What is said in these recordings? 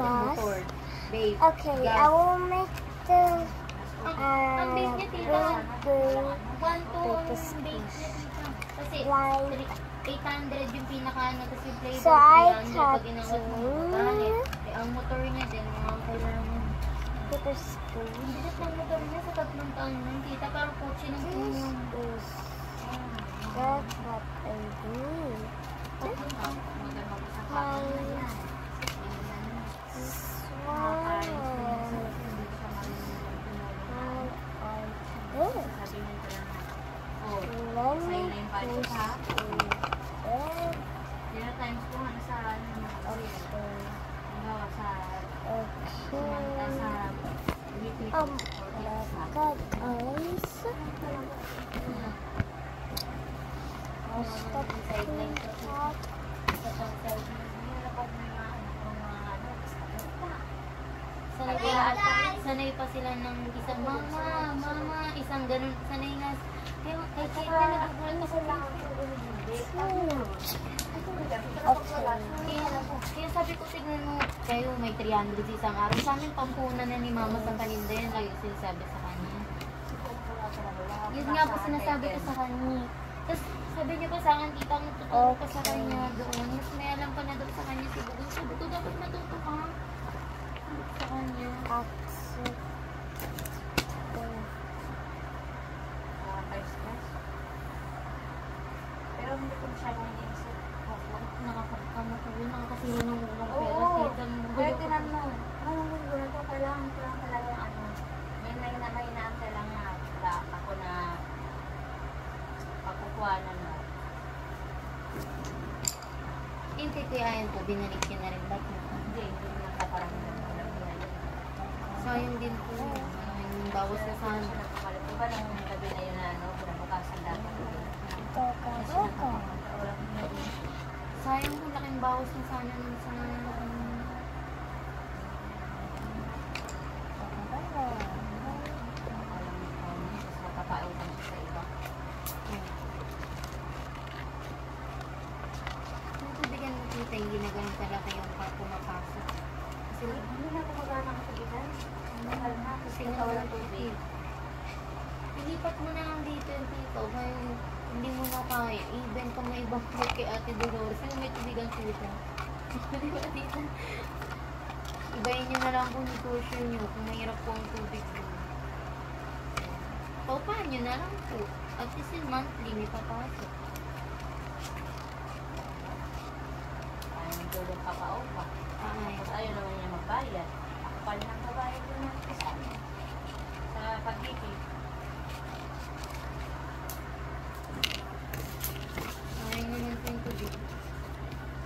motor. Babe. Okay, gas. I will make the Ang base niya, tita. 1, 2 ang base niya, tita. Kasi, 800 yung pinaka-ano, tapos yung flavor, So, I 300 cut pag inangat mo magalit. Eh, ang motor niya din, mga kailangan. paper spoon. Hindi na ang motor niya sa 3 taon nun, tita. Parang kotse ng inyong. This is that's what I need. This one. Times po ano sa ano sa God, eyes. I'll stop sideline ko that. Sanay pa sila ng isang mama, isang ganun, sanay na kay China nagbubulan pa sila. Kaya sabi ko, tignan mo, kayo may 300 isang araw. Sa amin, pampunan na ni mama sa paninda yan. Lagi sinasabi sa kanya. Yun nga po sinasabi ko sa kanya. Tapos sabi niya pa sa akin, tita, ang tuturo ka sa kanya doon. Mas may alam ka na doon sa kanya. Sabi ko, dapat matuto ka. Sa kanya. Pero hindi ko siya nag-iisip. Nakakasira ng ulang pera. Oo. Kaya tinan mo. Anong gula ko? Kailangan ko lang talaga ano. May naantay lang nga. Ako na pakukuhanan mo. Yung titiayan po, binalik niya na rin ba't mo? Hindi nakaparang Sayang din po. Yung bawas na sana. Di ba nung gabi na yun na ano, pinabukasan dapat. Sayang po, laking bawas na sana nun sa Mapapautan siya sa iba. Kung tubigan mo kita, hindi na ganun talaga yung pumapasok. Kasi Hindi na ako magana kasabitan. Mahal na kasi walang tubig. ilipat mo na lang dito yung tito. Kaya hindi mo na kaya. Even kung may ibang fruit kay Ate Dolores, yung may tubigan sila. Di ba tito? Ibayin nyo na lang po yung portion nyo kung mahirap po ang tubig nyo. Paupahan nyo na lang po. At least yung monthly may papasok. Ayaw ng tulong papaupa. Ay. Tapos ayaw naman niya magbayad. Ako pa rin ang babayad ko ng isa sa pag-ibig. Sayang naman po yung tubig.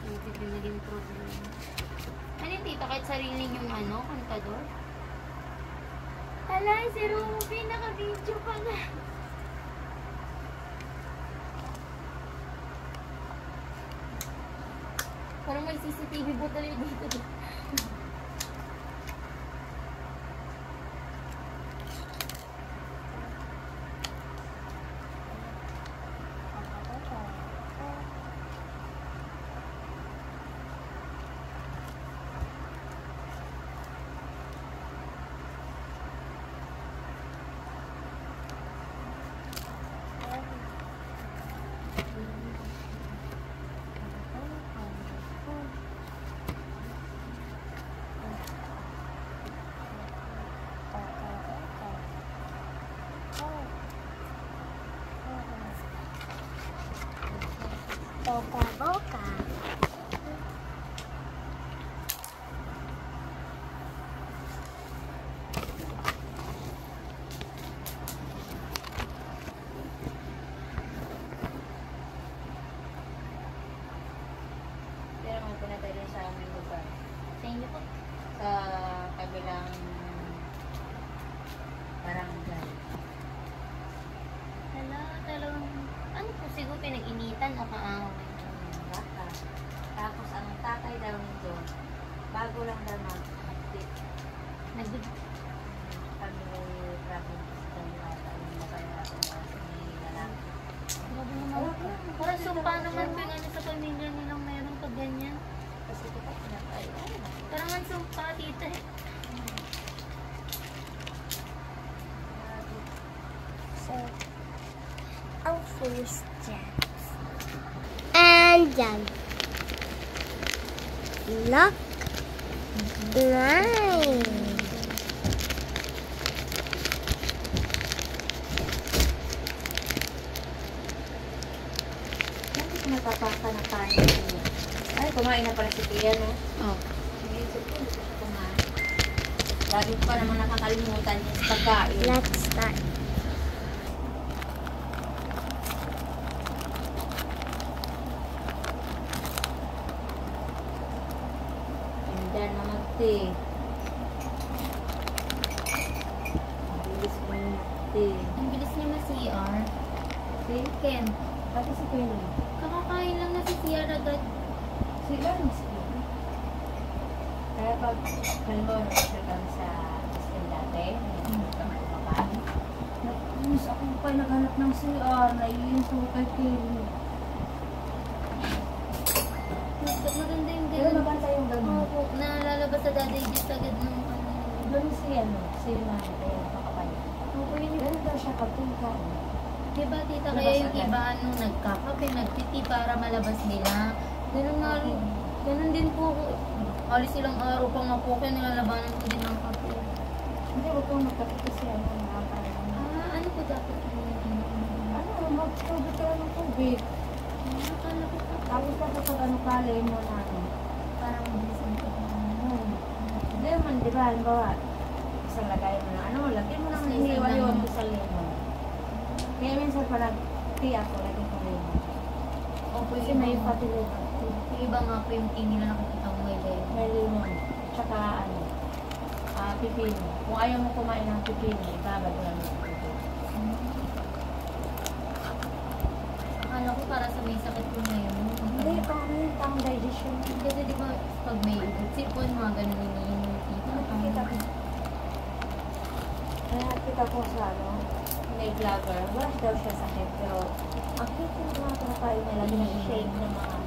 Tubig yung naging problem. Ano yung tita? Kahit sarili yung ano, kantador? Hala, si Ruby, naka-video pa na. Parang may CCTV button dito. Boca. Pero mga pinatay sa aming lugar. Sa inyo po. Sa kabilang barangay. Hala, talagang, ano po siguro pinag-initan o kaaway? Baka. Tapos ang tatay daw nito, bago lang daw mag-update. Kami may province daw yata yung nakaya ako sa may lalaki. Grabe naman. Parang sumpa naman po yung ano sa pamilya nilang mayroong pag ganyan. Kasi kita pinatay. Parang ang sumpa tita eh. So, ang first dyan. And dyan. Lock. Nice. Bakit natapasa na tayo? Ay, kumain na pala si Tia, no? Oh. Iniisip ko, hindi ko siya kumain. Lagi ko pa naman nakakalimutan yung pagkain. Let's start. And then, mamagti. Mabilis mo yung magti. Ang bilis niya ma-CR. Si Ken, Pati si Penny. kakakain lang na si CR agad. Sila rin sila. Kaya pag, halimbawa, nag-share kami sa hostel dati, hindi kami kumakain. Miss ako pa naghanap ng CR, naiinis ako kay Kelly. Maganda yung Pero ganun. maganda yung ganun. Opo, nalalabas sa daddy just agad ng ano. Ganun si Mami, kaya nakakapalit. Opo, yun yung Ganun daw siya kapag kain. diba tita, Labas kaya yung agad. iba ano, nagkakape, nagtiti para malabas nila. Ganun nga rin. Ganun din po ako. Alis silang araw pa nga po kaya nilalabanan ko din ng kape. Hindi, huwag kang magkapit kasi nakakain. Ano po dapat gawin? Mag-tubig ka lang ng tubig. Akala ko pa. Tapos kapag kalay mo na Parang bilisan ko. Hindi man, di ba, halimbawa, isang lagay mo na, lagyan mo ng Isang hiniwa-liwan lang. mo sa lemon. Kaya minsan parang tea ako, lagyan ko lemon. Opo, Kasi yung may iba, pati lemon. yung iba nga po yung tea nila nakikita ko may lemon. May lemon. Tsaka pipino. Kung ayaw mo kumain ng pipino, ibabad mo lang yung pipino. Akala ko para sa may sakit ko ngayon. Hindi, pang digestion. Kasi di ba pag may sipon, mga ganun iniinom yung tita. Nakikita ko. Kaya nakita ko sa may vlogger, wala daw siya sakit, pero ang cute yung mga kumakain nila, shake ng mga